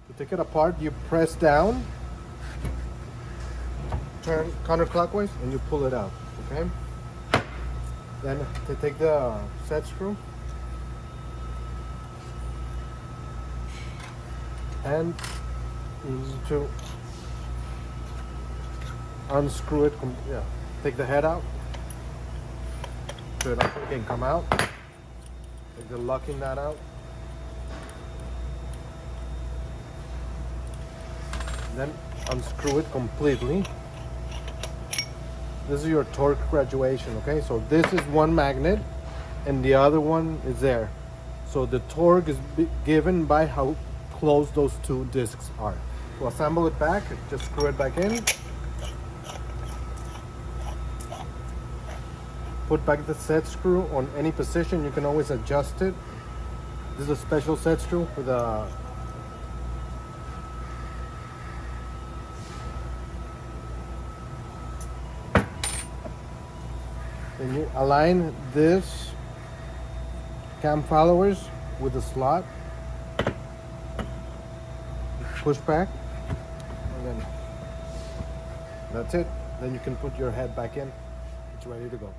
To take it apart, you press down, turn counterclockwise, and you pull it out, okay? Then to take the set screw and use it to unscrew it, yeah, take the head out, so it can come out, take the locking nut out, then unscrew it completely. This is your torque graduation, okay? So this is one magnet and the other one is there. So the torque is given by how close those two discs are. To assemble it back, just screw it back in. Put back the set screw on any position. You can always adjust it. This is a special set screw with a then you align this cam followers with the slot. Push back, and then that's it. Then you can put your head back in. It's ready to go.